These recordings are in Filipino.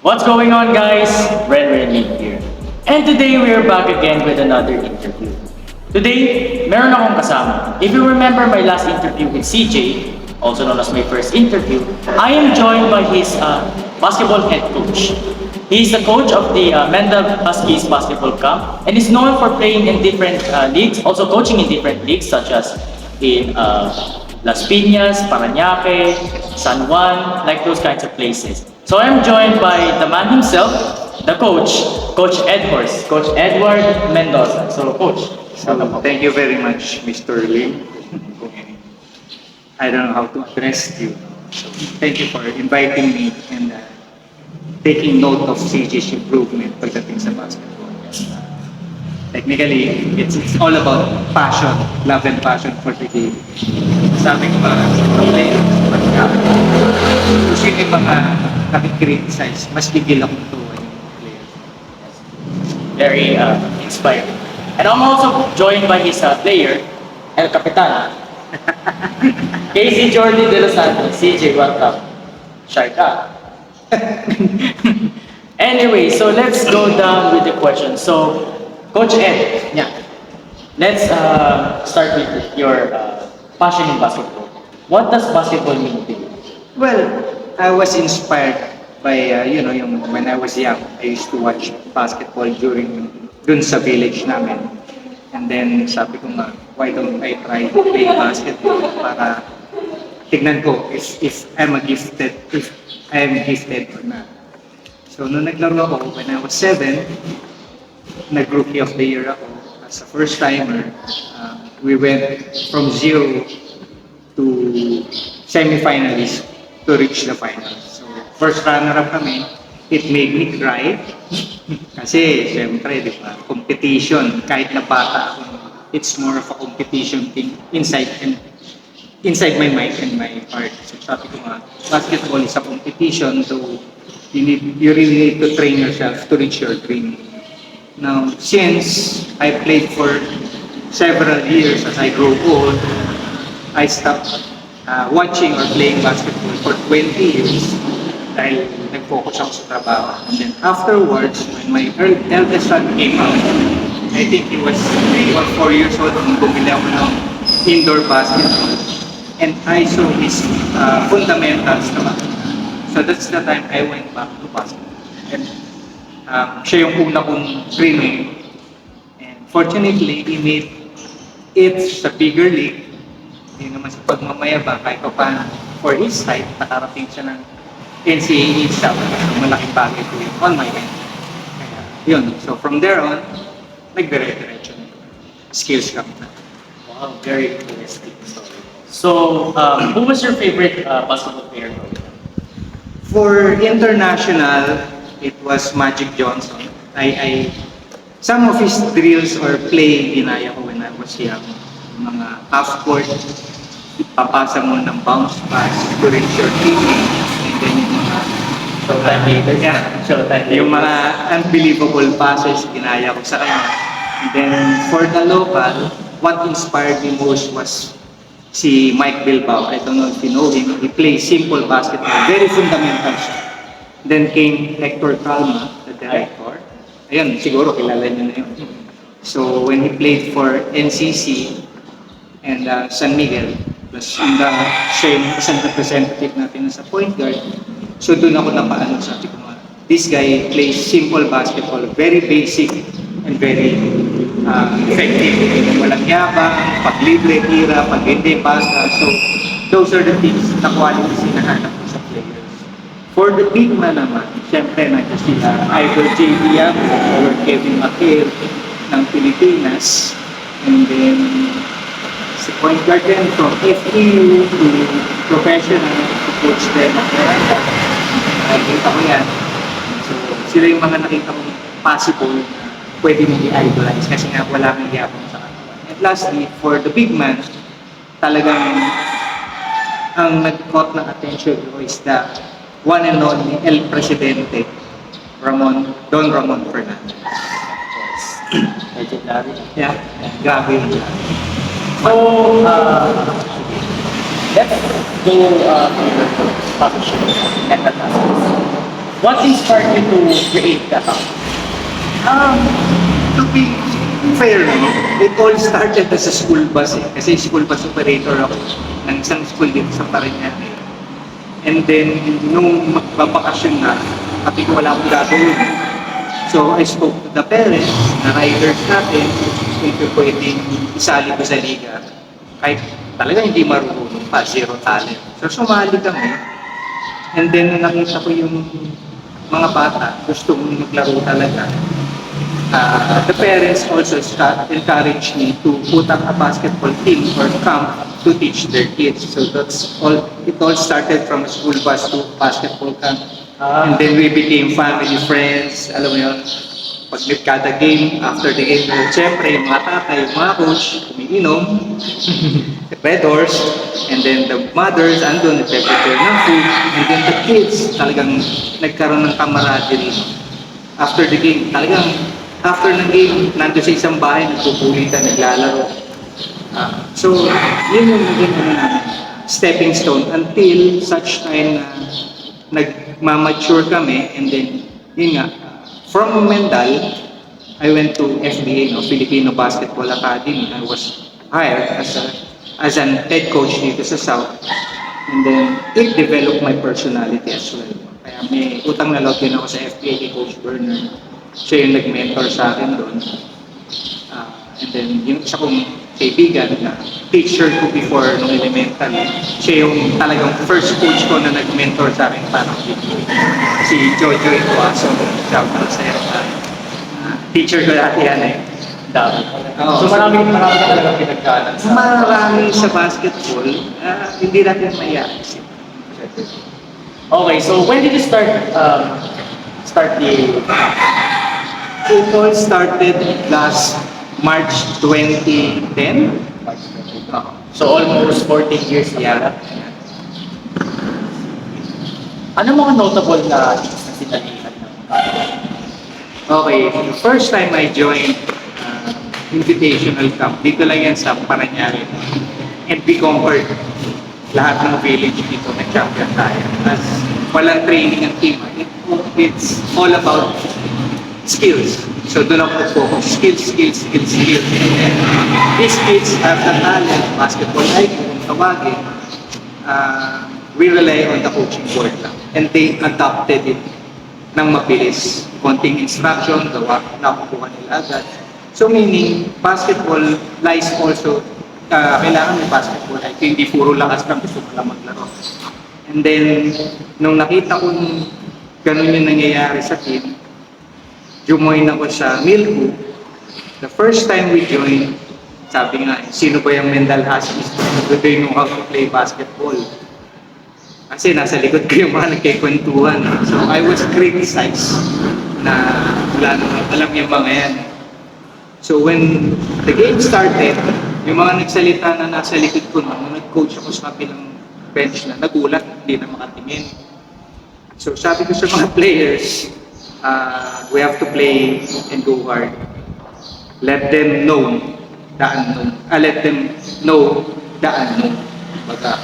What's going on, guys? Ren Lee here. And today we are back again with another interview. Today, meron akong kasama. If you remember my last interview with CJ, also known as my first interview, I am joined by his basketball head coach. He's the coach of the Mendel Huskies basketball camp and is known for playing in different leagues, also coaching in different leagues such as in Las Piñas, Parañaque, San Juan, like those kinds of places. So I'm joined by the man himself, the coach, Coach Coach Edward Mendoza. So Coach, welcome po. Thank you very much, Mr. Lim. I don't know how to address you. So thank you for inviting me and taking note of CJ's improvement pagdating sa basketball. Technically, it's all about passion, love and passion for the game. Sabi ko ba, sa mga players, kung sino yung mga nakikriticize, mas bigil akong tuwa yung players. Very inspiring. And I'm also joined by his player, El Capitan, Casey Jordi De Los Santos. CJ, welcome. Shy ka. Anyway, so let's go down with the question. So, Coach Ed, yeah, let's start with your passion in basketball. What does basketball mean to you? Well, I was inspired by, when I was young, I used to watch basketball dun sa village namin. And then sabi ko nga, why don't I try to play basketball para tignan ko if I am gifted or not. So nung naglaro ako, when I was 7, nag-rookie of the year ako as a first-timer. We went from 0 to semi-finalists to reach the finals. So first runner-up kami, it made me cry. Kasi syempre, di ba, competition, kahit na bata ako, it's more of a competition thing inside my mind and my heart. So sabi ko nga, basketball is a competition, so you really need to train yourself to reach your dream. Now, since I played for several years as I grew old, I stopped watching or playing basketball for 20 years dahil nag-focus ako sa trabaho. And then afterwards, when my eldest son came out, I think he was 3 or 4 years old nung bumili ako ng indoor basketball. And I saw his fundamentals naman. So that's the time I went back to basketball. And siya yung una kong training. And fortunately, he made it sa bigger league. Hindi naman sa pagmamayabang kahit pa paano. For his height, nakarating siya ng NCAA staff. Malaking bagay po yun on my end. Kaya, yun. So from there on, nagdire-diretso na skills kami na. Wow, very interesting story. So, who was your favorite basketball player? For international, it was Magic Johnson. Some of his drills or play ginaya ko when I was young. Mga half court, ipapasa mo ng bounce pass to reach your teammate. And then yung mga Showtime later. Showtime later. yung mga unbelievable passes ginaya ko sa kanya. And then for the local, what inspired me most was si Mike Bilbao. I don't know if you know him. He plays simple basketball, very fundamental siya. Then came Hector Calma, the director. Ayun, siguro kilala niyo na yun. So when he played for NCC and San Miguel, siya yung isang representative natin sa point guard. So doon ako napaano, sabi ko nga, this guy plays simple basketball, very basic and very effective. Walang yabang, paglibre, tira, pag hindi, pasa. So those are the things na qualities na hinahanap ko sa players. For the big man naman, siyempre nandiyan sila either JD Yam or Kevin McHale ng Pilipinas. And then, si point guard din from FEU to professional to coach them. Nakikita ko yan. So, sila yung mga nakita kong possible na pwede mong i-idolize kasi nga wala kang yapang sa kanila. And lastly, for the big man, talagang ang nag-caught ng attention ko is the one and only El Presidente, Don Ramon Fernandez. Legendary. Yeah, grabe yun. So, let's go to your position and the tasks. What inspired you to create the account? To be fair, no, it all started as a school bus eh. Kasi school bus operator ako ng isang school dito sa Parañaque. And then, nung magbabakasyon na, sabi ko wala akong gagawin. So, I spoke to the parents na riders natin kung pwedeng isali ko sa liga. Kahit talaga hindi marunong pa, zero talent. So, sumali kami. And then, nung nakita ko yung mga bata, gusto mong maglaro talaga. The parents also encouraged me to put up a basketball team or camp to teach their kids. So that's all. It all started from a school bus to basketball camp, and then we became family friends. Alam mo yun, pag kada game, after the game, siyempre yung mga tatay, yung mga coach, umiinom, red doors, and then the mothers andun, nagpe-prepare ng food, and then the kids talagang nagkaroon ng camaraderie. After the game, talagang after ng game, nandun sa isang bahay, nagpupulitan, naglalaro. So, yun yung naging stepping stone until such time na nagmamature kami, and then, yun nga, from Mendal, I went to FBA, no, Filipino Basketball Academy. I was hired as an head coach dito sa South, and then it developed my personality as well. Kaya may utang na loob din ako sa FBA kay Coach Bernard. Siya yung nag-mentor sa akin doon. And then, yung isa kong kaibigan na teacher ko before nung elementary, siya yung talagang first coach ko na nag-mentor sa akin parang si Jojo Ituaso. Shout out sa'yo. Teacher ko dati yan eh. Dami. Oo. So marami ka talaga pinagkanan sa... Marami sa basketball, hindi natin maiisip. Okay, so when did you start the... It all started last March 2010. So almost 14 years na pala. Yeah. Ano mga notable na things na sinalihan ng Okay, the first time I joined invitational camp, dito lang yan sa Parañaque. And we conquered lahat ng village dito, nag-champion tayo. As walang training ang team, it's all about skills. So doon ako focus, skills. These kids have the talent, basketball IQ, kung tawagin, we rely on the coaching board lang. And they adopted it ng mabilis. Konting instruction, nakukuha nila agad. So meaning, basketball lies also, kailangan may basketball IQ, hindi puro lakas lang, gusto ko lang maglaro. And then, nung nakita ko ganun yung nangyayari sa team, jumoin ako sa Milku. The first time we joined, sabi nga, sino ba yung Mendal Huskies? Do they know how to play basketball? Kasi nasa likod ko yung mga nagkikwentuhan. So I was criticized na wala naman alam yung mga yan. So when the game started, yung mga nagsalita na nasa likod ko nung nag-coach ako sa kabilang bench na nagulat, hindi na makatingin. So sabi ko sa mga players, we have to play and go hard. Let them know the unknown. Let them know the unknown. Baga,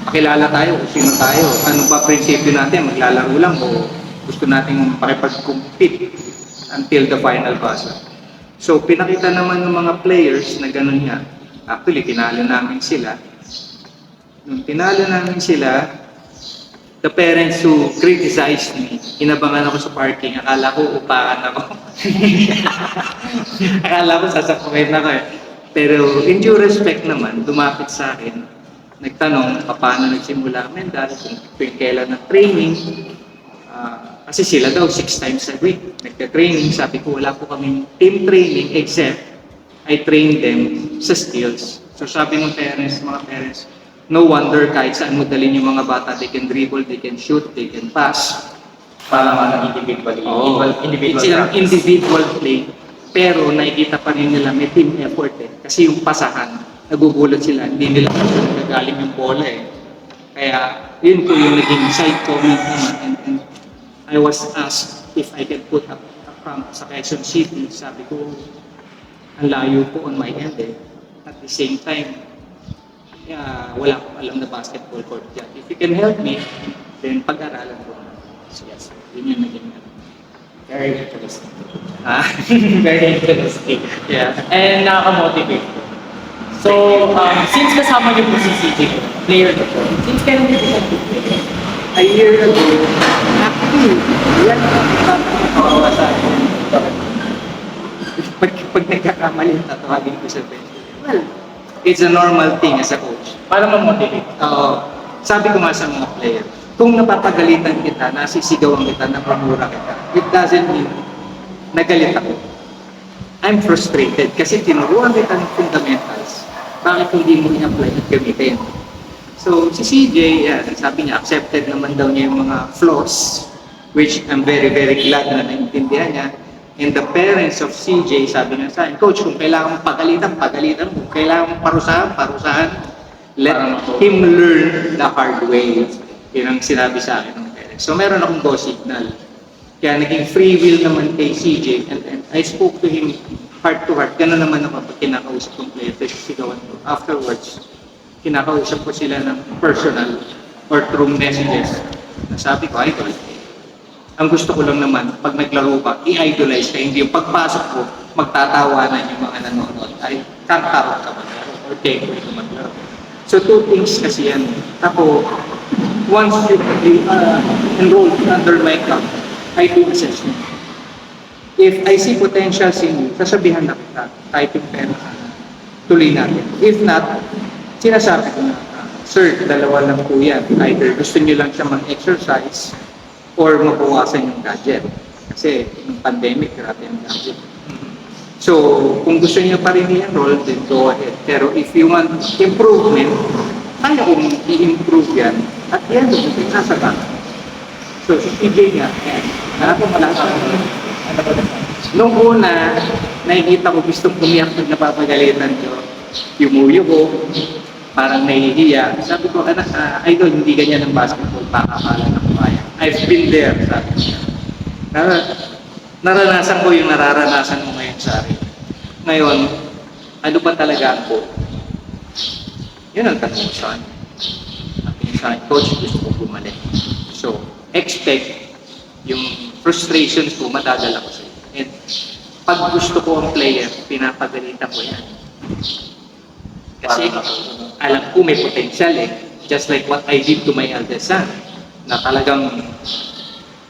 pakilala tayo kung sino tayo. Ano ba prinsipyo natin? Maglalaro lang o gusto nating makipag-compete until the final buzzer. So, pinakita naman ng mga players na ganun nga. Actually, tinalo namin sila. Nung tinalo namin sila, the parents who criticized me, inabangan ako sa parking, akala ko upakan ako. Akala ko sasakuhin ako eh. Pero in due respect naman, lumapit sa akin, nagtanong paano nagsimula Mendal, kung kailan ng training. Kasi sila daw 6 times a week nagka-training. Sabi ko wala po kaming team training except I train them sa skills. So sabi ng parents, mga parents, no wonder kahit saan mo dalhin yung mga bata, they can dribble, they can shoot, they can pass. Parang individual It's an individual play. Pero nakikita pa rin nila may team effort eh. Kasi yung pasahan, nagugulat sila, hindi nila nagagaling yung bola eh. Kaya yun po yung naging side comment naman. And I was asked if I can put up a camp sa Quezon City. Sabi ko, ang layo po on my end eh. At the same time, wala akong alam na basketball court dyan. If you can help me, then pag-aralan ko. So yes, yun yung naging very interesting. Very interesting. Yeah, and nakaka-motivate. So, since kasama niyo po si CJ, player na po, since kailan niyo po nag-play? A year ago, actually, yan ang nakakawa sa akin. Pag nagkakamali, tatawagin ko sa bench. Well, it's a normal thing as a coach. Para ma-motivate. Sabi ko nga sa mga player, kung napapagalitan kita, nasisigawan kita, napamura kita, it doesn't mean nagalit ako. I'm frustrated kasi tinuruan kita ng fundamentals. Bakit hindi mo i-apply at gamitin? So, si CJ, sabi niya, accepted naman daw niya yung mga flaws, which I'm very, very glad na naintindihan niya. And the parents of CJ, sabi niya sa akin, Coach, kung kailangan mong pagalitan, kung kailangan mong parusahan, let him learn the hard way. Yun ang sinabi sa akin ng parents. So, meron akong go signal. Kaya naging free will naman kay CJ, and I spoke to him heart to heart. Gano'n naman ako pag kinakausap kong player, sigawan ko. Afterwards, kinakausap ko sila ng personal or through messages. Sabi ko, idol, ang gusto ko lang naman, pag naglaro ka, i-idolize ka, hindi yung pagpasok ko, magtatawanan yung mga nanonood, ay kantarot ka maglaro or tempo ka maglaro. So two things kasi yan. Ako, once you enrolled under my club, I do assessment. If I see potentials in you, sasabihan na kita, kahit yung pera, tuloy natin. If not, sinasabi ko na, sir, dalawa lang po yan. Either gusto nyo lang siya mag-exercise or mabawasan yung gadget. Kasi yung pandemic, grabe yung gadget. So, kung gusto niyo pa rin i-enroll, then go ahead. Pero if you want improvement, kaya kong i-improve yan. At yan, sasabihan. So, si PJ nga, ako malasa. Nung una, nakikita ko gustong umiyak pag napapagalitan ko. Yumuyo ko, parang nahihiya. Sabi ko, idol, hindi ganyan ang basketball, pakakala ng kaya. I've been there, sabi ko. Naranasan ko yung nararanasan mo ngayon sa akin. Ngayon, ano ba talaga ang goal? Yun ang tanong ko sa akin. Sabi sa akin, Coach, gusto ko bumalik. So, expect yung frustrations ko, madadala ko sa iyo. And pag gusto ko ang player, pinapagalitan ko yan. Kasi alam ko may potential eh. Just like what I did to my eldest son. Na talagang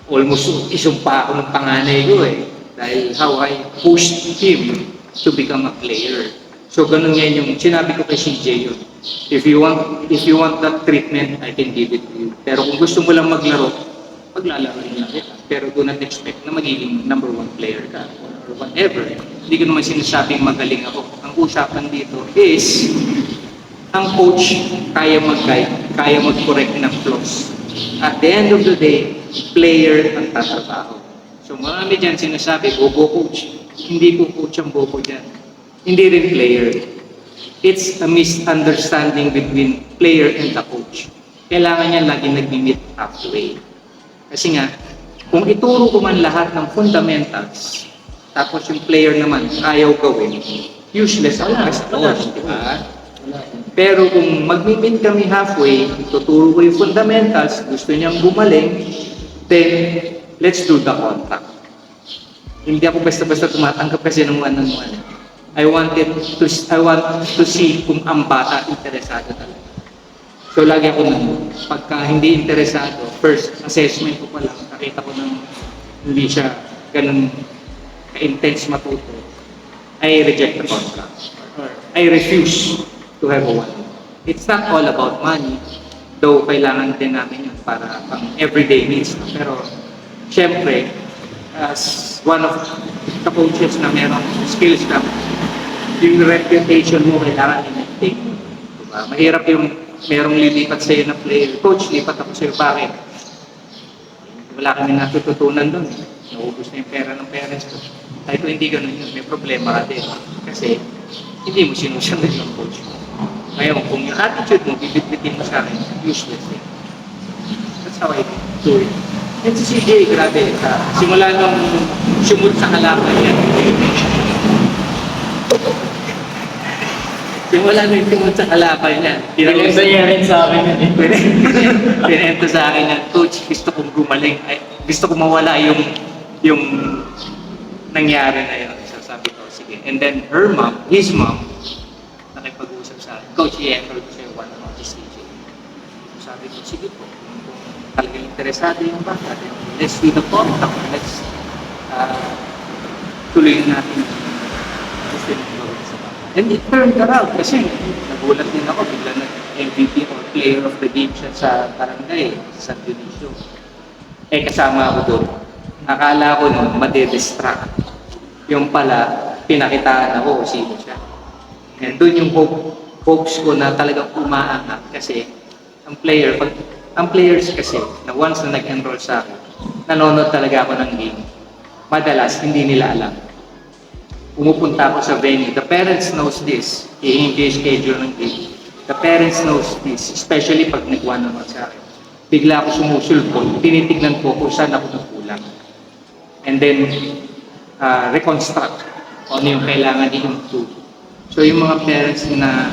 almost isumpa ako ng panganay ko eh. Dahil how I pushed him to become a player. So ganun yan yung sinabi ko kay CJ yun. If you want that treatment, I can give it to you. Pero kung gusto mo lang maglaro, paglalaro rin lang kita. Pero do not expect na magiging number 1 player ka or whatever. Hindi ko naman sinasabing magaling ako. Ang usapan dito is ang coach kaya mag-guide, kaya mag-correct ng flaws. At the end of the day, player ang tatrabaho. So marami dyan sinasabi, bobo coach. Hindi ko coach ang bobo dyan. Hindi rin player. It's a misunderstanding between player and the coach. Kailangan niya lagi nag-meet halfway. Kasi nga, kung ituro ko man lahat ng fundamentals, tapos yung player naman ayaw gawin, useless ang coach, di ba? Pero kung mag-meet kami halfway, tuturo ko yung fundamentals, gusto niyang gumaling, then let's do the contract. Hindi ako basta-basta tumatanggap kasi ng one-on-one. I want to see kung ang bata interesado talaga. So lagi ako pagka hindi interesado, first assessment ko pa lang, nakita ko nang hindi siya ganun ka-intense matuto, I reject the contract. Or I refuse to have a one. It's not all about money, though kailangan din namin yun para pang everyday needs. Pero syempre, as one of the coaches na merong skills na, yung reputation mo kailangan i-maintain. Diba? Mahirap yung merong lilipat sa'yo na player. Coach, lipat ako sa'yo. Bakit? Wala kami natututunan doon. Naubos na yung pera ng parents ko. Kahit hindi ganun yun, may problema ka din. Kasi hindi mo sinusunod yung coach mo. Ngayon, kung yung attitude mo, bibitbitin mo sa akin, useless eh. That's how I do it. And si CJ, grabe. Simula nung sumut sa kalaban yan, Simula nung tumod sa kalakal niya. Pinaganda niya rin sa akin yun eh. Pinento sa akin na, Coach, gusto kong gumaling. Ay, gusto kong mawala yung nangyari na yun. So sabi ko, sige. And then his mom, nakipag-usap sa akin, Coach, i-enroll ko sa'yo one on this CJ. So sabi ko, sige po. Kung talagang interesado yung bata, then let's do the contact. Let's tuloy natin. Gusto nyo gawin sa bata. And it turned around kasi nagulat din ako, bigla nag-MVP or player of the game siya sa barangay, sa San Dionisio. Eh kasama ako doon. Akala ko noon, madidistract. Yung pala, pinakitaan ako kung sino siya. And doon yung hopes ko na talagang umaangat kasi ang players kasi na once na nag-enroll sa akin, nanonood talaga ako ng game. Madalas, hindi nila alam. Pumupunta ako sa venue. The parents knows this. I-engage schedule ng game. The parents knows this, especially pag nag-one-on-one sa akin. Bigla ako sumusulpot, tinitignan ko kung saan ako nagkulang. And then, reconstruct kung ano yung kailangan i-improve. So yung mga parents na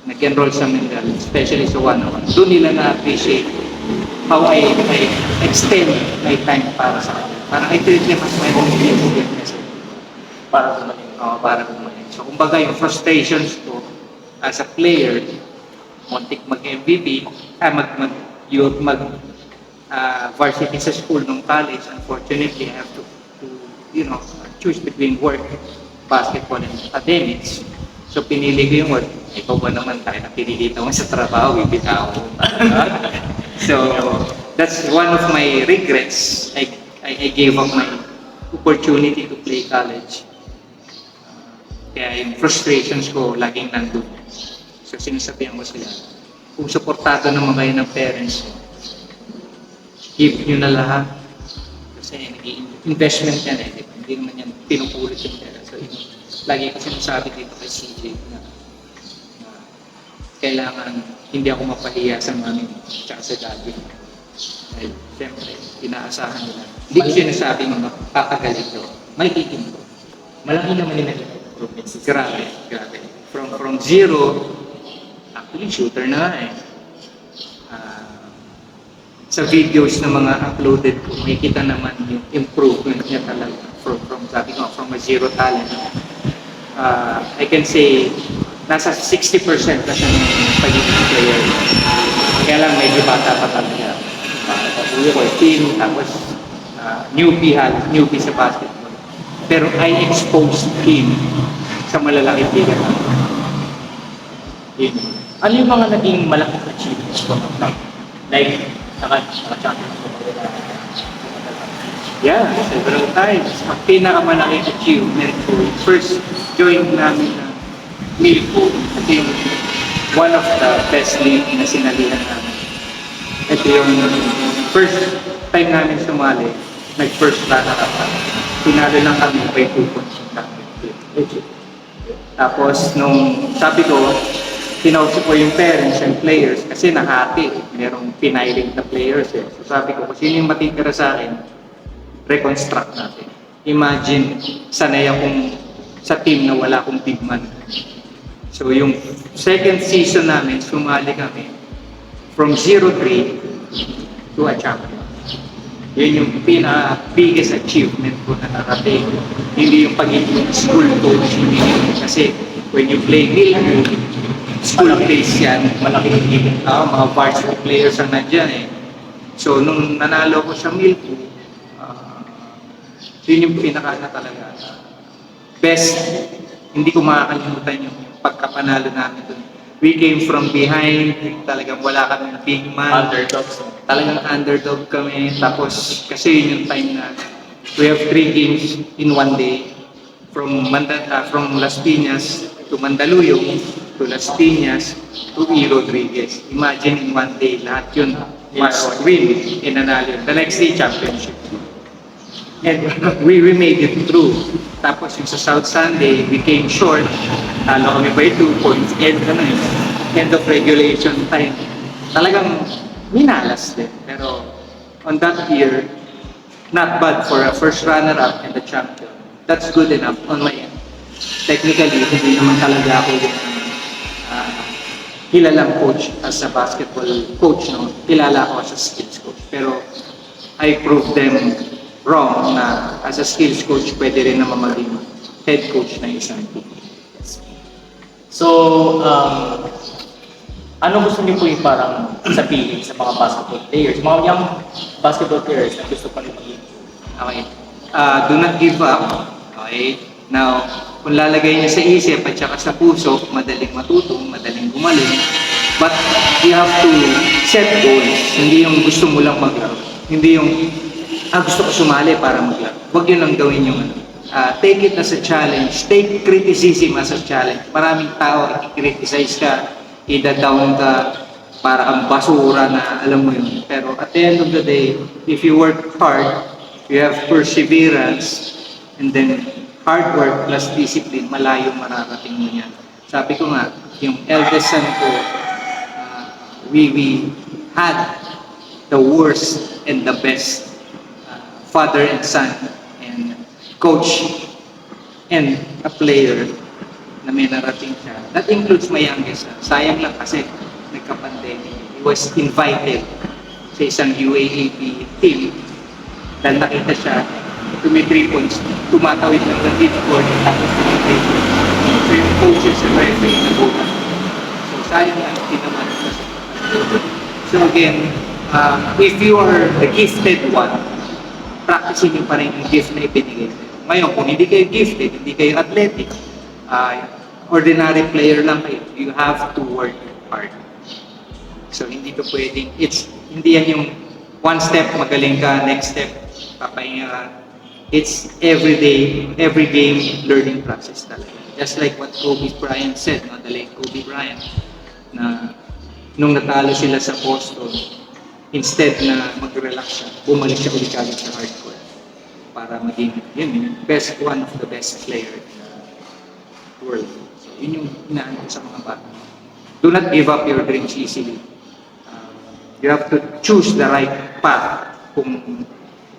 nag-enroll sa Mendel, especially sa one-on-one, doon nila na-appreciate how I extend my time para sa kanila. Parang I treat them as my own business. Para gumaling. Para gumaling. So kumbaga yung frustrations ko as a player, muntik mag-MVP, varsity sa school nung college, unfortunately, I have to choose between work, basketball, and academics. So pinili ko yung work. Ikaw ba naman tayo na pinilita mo sa trabaho, ibitaw ko. So that's one of my regrets. I gave up my opportunity to play college. Kaya yung frustrations ko laging nandun. So sinasabihan ko sila, kung suportado naman kayo ng parents mo, give nyo na lahat. Kasi investment yan eh. Diba? Hindi naman yan pinupulit yung pera. So lagi ko sinasabi dito kay CJ na kailangan hindi ako mapahiya sa mami at sa daddy. Dahil siyempre, inaasahan nila. Hindi ko sinasabi na makakagalit ko. Makikikin ko. Malaki naman yung improvements. Grabe. From zero, actually shooter na nga eh. Sa videos na mga uploaded ko, makikita naman yung improvement niya talaga. From a zero talent. I can say, nasa 60% na siya ng pagiging player. Kaya lang medyo bata pa talaga. Patuloy ko, team, tapos newbie sa basketball. Pero I exposed him sa malalaking bigat. Ano yung mga naging malaking achievements ko? Like, naka-champion ko. Yeah, several times. Ang pinakamalaking achievement ko, first join namin na Milpo. Ito yung one of the best league na sinalihan namin. Ito yung first time namin sumali, nag-first runner-up. Pinalo lang kami by 2 points yung championship. Tapos nung sabi ko, kinausap ko yung parents and players kasi nahati. Merong piniling na players eh. So sabi ko, kung sino yung matitira sa akin, reconstruct natin. Imagine, sanay akong sa team na wala akong big man. So yung second season namin, sumali kami from 0-3 to a champion. Yun yung biggest achievement ko na narating. Hindi yung pagiging school coach. Kasi when you play Milpo, school base yan. Malaking team. Mga varsity players ang nandyan eh. So nung nanalo ko sa Milpo, yun yung pinaka talaga. Best, hindi ko makakalimutan yung pagkapanalo namin doon. We came from behind, talagang wala kami big man. Underdogs. Talagang underdog kami. Tapos, kasi yun yung time na we have 3 games in one day. From Las Piñas to Mandaluyong, to Las Piñas, to E. Rodriguez. Imagine in one day, lahat yun must win in nanalo. The next day, championship. And we made it through. Tapos yung sa South Sunday, we came short. Talo kami by 2 points. End of regulation time. Talagang minalas din. Pero on that year, not bad for a first runner-up and the champion. That's good enough on my end. technically, hindi naman talaga ako yung ah, kilalang coach as a basketball coach, no? Kilala ako as a skills coach. Pero I proved them wrong na as a skills coach, pwede rin naman maging head coach ng isang team. So, ano gusto niyo po yung parang sabihin sa mga basketball players, mga young basketball players na gusto pa rin maging? Okay. Do not give up. Okay. Now, kung lalagay niyo sa isip at saka sa puso, madaling matuto, madaling gumaling. But you have to set goals. Hindi yung gusto mo lang maglaro. Hindi yung, gusto ko sumali para maglaro. Huwag yun lang gawin yung ano. Take it as a challenge. Take criticism as a challenge. Maraming tao, i-criticize ka, ida-down ka, para kang basura na alam mo yun. Pero at the end of the day, if you work hard, you have perseverance, and then hard work plus discipline, malayo mararating mo yan. Sabi ko nga, yung eldest son ko, we had the worst and the best father and son and coach and a player na may narating siya. That includes my youngest son. Sayang lang kasi nagka-pandemic. He was invited sa isang UAAP team dahil nakita siya, tumi 3 points, tumatawid ng court, tapos tumi 3 points. So yung coaches and referee na buka. So sayang lang, hindi naman kasi. So again, if you are the gifted one, practicing yung pa rin yung gift na ibinigay. Ngayon, kung hindi kayo gifted, hindi kayo athletic, ordinary player lang kayo, you have to work hard. So hindi to pwedeng, hindi yan yung one step magaling ka, next step papahinga ka. It's every day, every game learning process talaga. Just like what Kobe Bryant said, no? The late Kobe Bryant, na nung natalo sila sa Boston, instead na mag-relax siya, bumalik siya ulit agad sa hardcore para maging yun, one of the best player in the world. So yun yung inaan ko sa mga bata. Do not give up your dreams easily. You have to choose the right path. Kung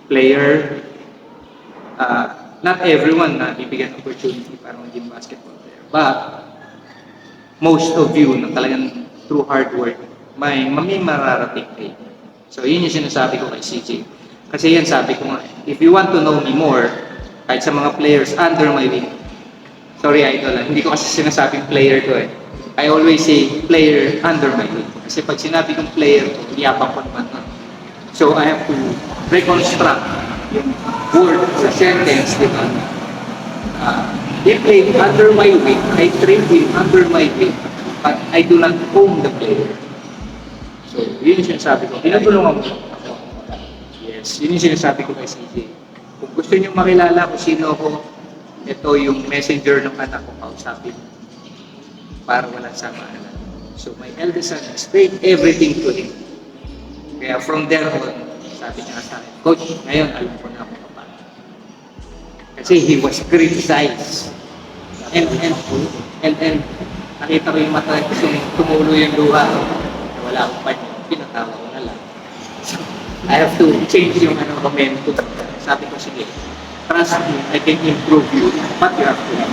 player, not everyone na bibigyan opportunity para maging basketball player. But most of you na talagang through hard work, may mararating kayo. So yun yung sinasabi ko kay CJ. Kasi yan sabi ko nga, if you want to know me more, kahit sa mga players under my wing, sorry idol, hindi ko kasi sinasabing player ko eh. I always say player under my wing. Kasi pag sinabi kong player ko, iyapang ko naman. So I have to reconstruct yung word sa sentence, di ba? He played under my wing, I trained him under my wing, but I do not own the player. So, yun yung sinasabi ko. Tinutulungan mo. Yes, yun yung sinasabi ko kay CJ. Kung gusto niyo makilala kung sino ako, ito yung messenger ng anak ko, kausapin mo. Para wala sa maalam. So, my eldest son explained everything to him. Kaya from there on, sabi niya sa akin, Coach, ngayon alam ko na ako pa. Kasi he was criticized. And nakita ko yung mata, tumulo yung luha. Wala akong panyo, pinatawa ko na lang. So, I have to change yung momentum. Sabi ko, sige, trust me, I can improve you, but you have to learn.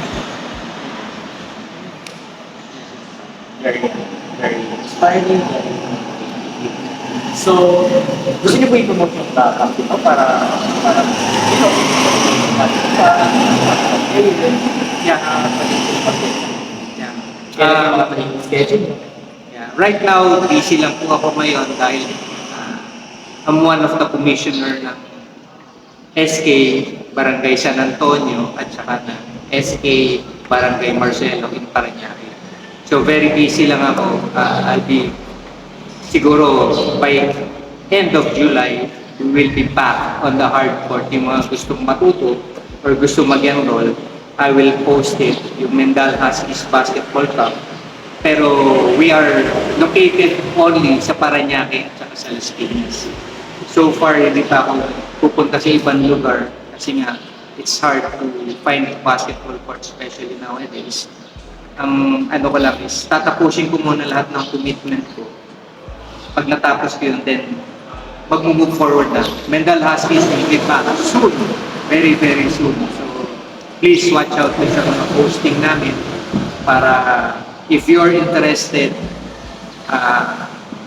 Very inspiring. So, gusto niyo po i-promote yung company mo para Right now, busy lang po ako ngayon dahil I'm one of the commissioner ng SK Barangay San Antonio at saka ng SK Barangay Marcelo in Parañaque. So very busy lang ako. I'll be siguro by end of July, we will be back on the hard court. Yung mga gustong matuto or gusto mag-enroll, I will post it, yung Mendal Huskies Basketball Cup. Pero we are located only sa Parañaque at saka sa Las Piñas. So far, hindi pa ako pupunta sa ibang lugar kasi nga, it's hard to find basketball court, especially nowadays. Ang ano ko lang is, tatapusin ko muna lahat ng commitment ko. Pag natapos ko yun, then mag-move forward na. Mendal Huskies will get back soon. Very, very soon. So, please watch out sa mga posting namin para if you're interested,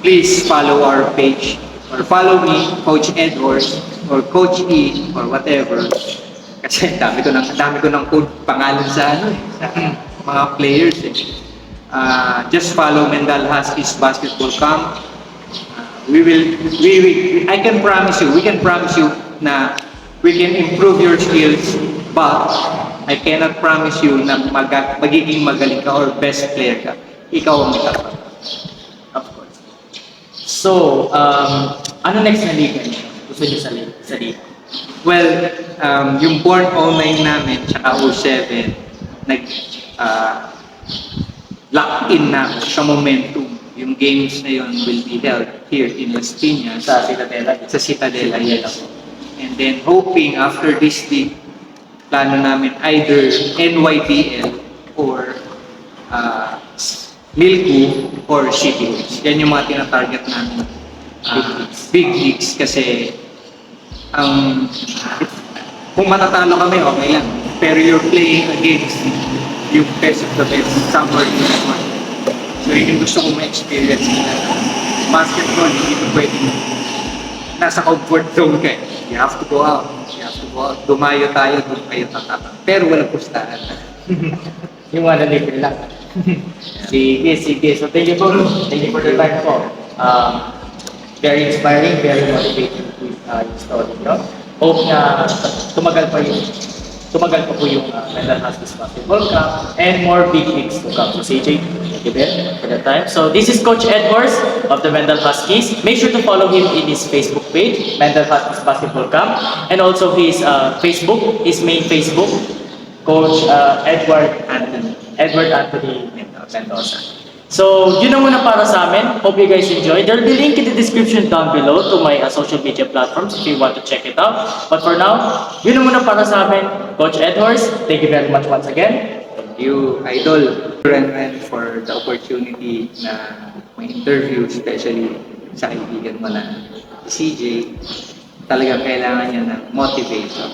please follow our page or follow me, Coach Edwards or Coach E or whatever. Kasi dami ko ng code pangalan sa sa mga players eh. Just follow Mendal Huskies Basketball Camp. I can promise you, we can promise you na we can improve your skills, but I cannot promise you na magiging magaling ka or best player ka. Ikaw ang magkakaroon. Of course. So, ano next na liga niyo? Gusto niyo sa liga? Well, yung Born 09 namin, tsaka 07, lock in na sa momentum. Yung games na yun will be held here in Las Piñas. Sa Citadela? Sa Citadela, yes. And then hoping after this league, plano namin either NYPL or Milku or City Hoops. Yan yung mga tinatarget namin. Big leagues kasi kung matatalo kami, okay lang. Pero you're playing against yung best of the best somewhere in the world. So yun yung gusto kong ma-experience nila. Basketball, hindi ko pwedeng nasa comfort zone ka. You have to go out. Dumayo tayo, doon kayo tatapa. Pero walang pustahan. Yung ano libre lang. Sige. So thank you for the time po. Very inspiring, very motivating yung story, no? Hope na tumagal pa po yung Mendal Huskies Basketball Cup and more big leagues to come. So CJ, thank you Ben for the time. So this is Coach Edwards of the Mendal Huskies. Make sure to follow him in his Facebook page, Mendal Huskies Basketball Camp, and also his his main Facebook, Coach Edward Anthony Mendoza. So, yun na muna para sa amin. Hope you guys enjoyed. There'll be link in the description down below to my social media platforms if you want to check it out. But for now, yun na muna para sa amin. Coach Edwards, thank you very much once again. Thank you, Idol, Ren, for the opportunity na may interview, especially sa kaibigan mo na si CJ. Talagang kailangan niya ng motivation,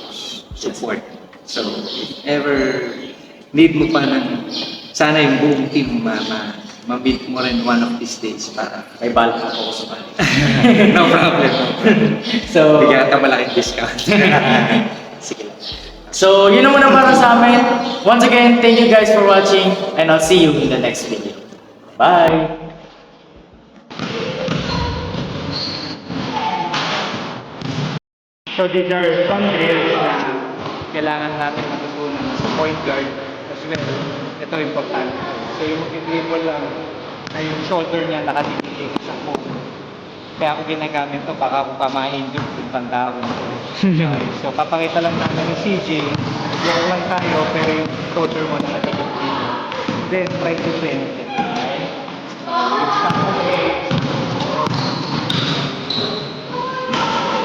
support. So, if ever need mo pa ng sana yung buong team ma-meet mo rin one of these days para May balak ako sa balik. no problem. So, Bigyan ka malaking discount. sige lang. So, yun na muna para sa amin. Once again, thank you guys for watching and I'll see you in the next video. Bye! So these are some drills na kailangan natin matutunan sa point guard as well. Ito importante. So yung mag-dribble lang ay yung shoulder niya nakatitig sa phone. Kaya ako ginagamit to baka kung ma-injure kung tanda ko. Okay. So papakita lang namin ni CJ, walk lang tayo pero yung shoulder mo nakatitig dito. Then try to penetrate. Okay? Stop the legs.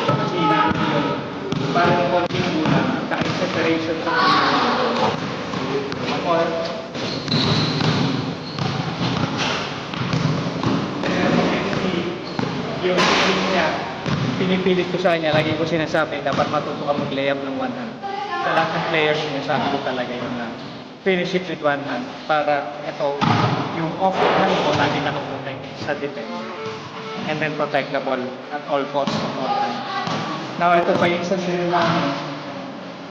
Kasi natin yun. Parang konting muna, kahit separation sa or yung team niya, pinipilit ko sa kanya, lagi ko sinasabi, dapat matuto ka mag-layup ng one hand. Sa lahat ng players, sinasabi ko talaga yun na finish it with one hand para ito, yung off hand mo, lagi nakaprotect sa defense. And then protect the ball at all costs of all time. Now, ito pa yung isa sila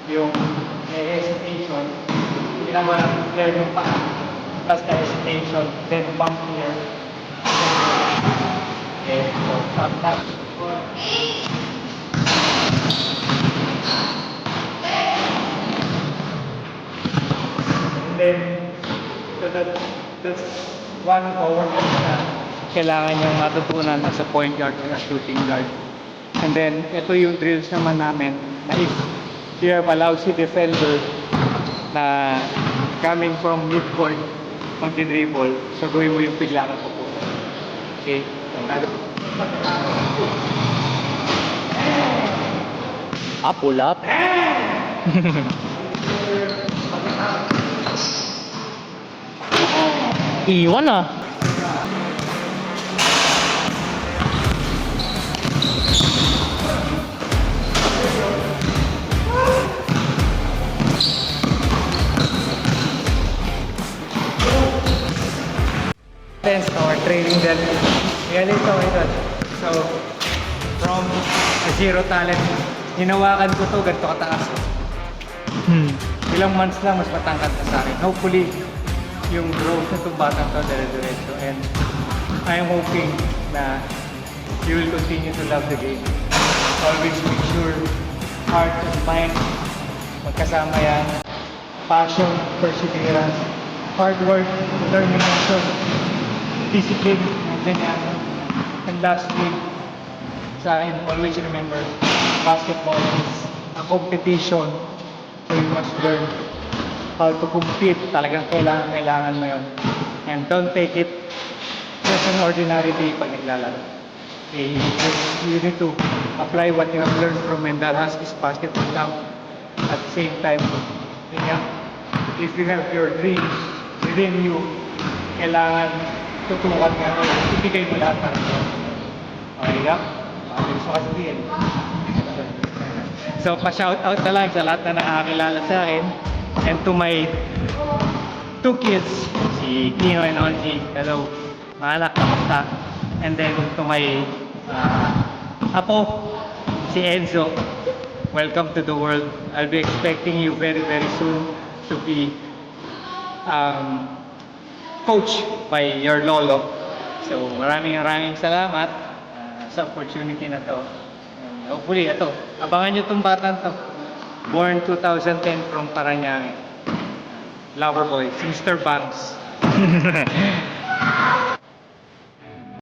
yung hesitation, ginagawa ng player yung paa, plus the hesitation, then bump here. Okay, so stop that. And then, so that's one forward na kailangan niyang matutunan as a point guard or a shooting guard. And then, ito yung drills naman namin na if you have a lousy defender na coming from midcourt, magdi-dribble, so gawin mo yung bigla ka po. Okay? Pull up. Iwan ah. Our training that really ito ito. So, from a zero talent, hinawakan ko to ganito kataas. Ilang months lang mas matangkad na sa akin. Hopefully, yung growth na itong batang to dire-diretso. And I'm hoping na you will continue to love the game. Always make sure heart and mind magkasama yan. Passion, perseverance, hard work, determination, discipline, and then yan. And lastly, sa akin, always remember, basketball is a competition. So you must learn how to compete. Talagang kailangan mo yun. And don't take it just an ordinary day pag naglalaro. Okay, you need to apply what you have learned from Mendalas is basketball now. At the same time, if you have your dreams within you, kailangan tutukan ka o ibigay mo lahat para sa'yo. Okay ka? Gusto ka sabihin. So, pa-shoutout na lang sa lahat na nakakilala sa akin. And to my two kids, si Kino and Onji, hello. Mga anak, kamusta? And then to my apo, si Enzo, welcome to the world. I'll be expecting you very, very soon to be coached by your lolo. So, maraming salamat sa opportunity na to. And hopefully, ito, abangan nyo itong batang to. Born 2010 from Parañaque. Lover boy, Mr. Banks.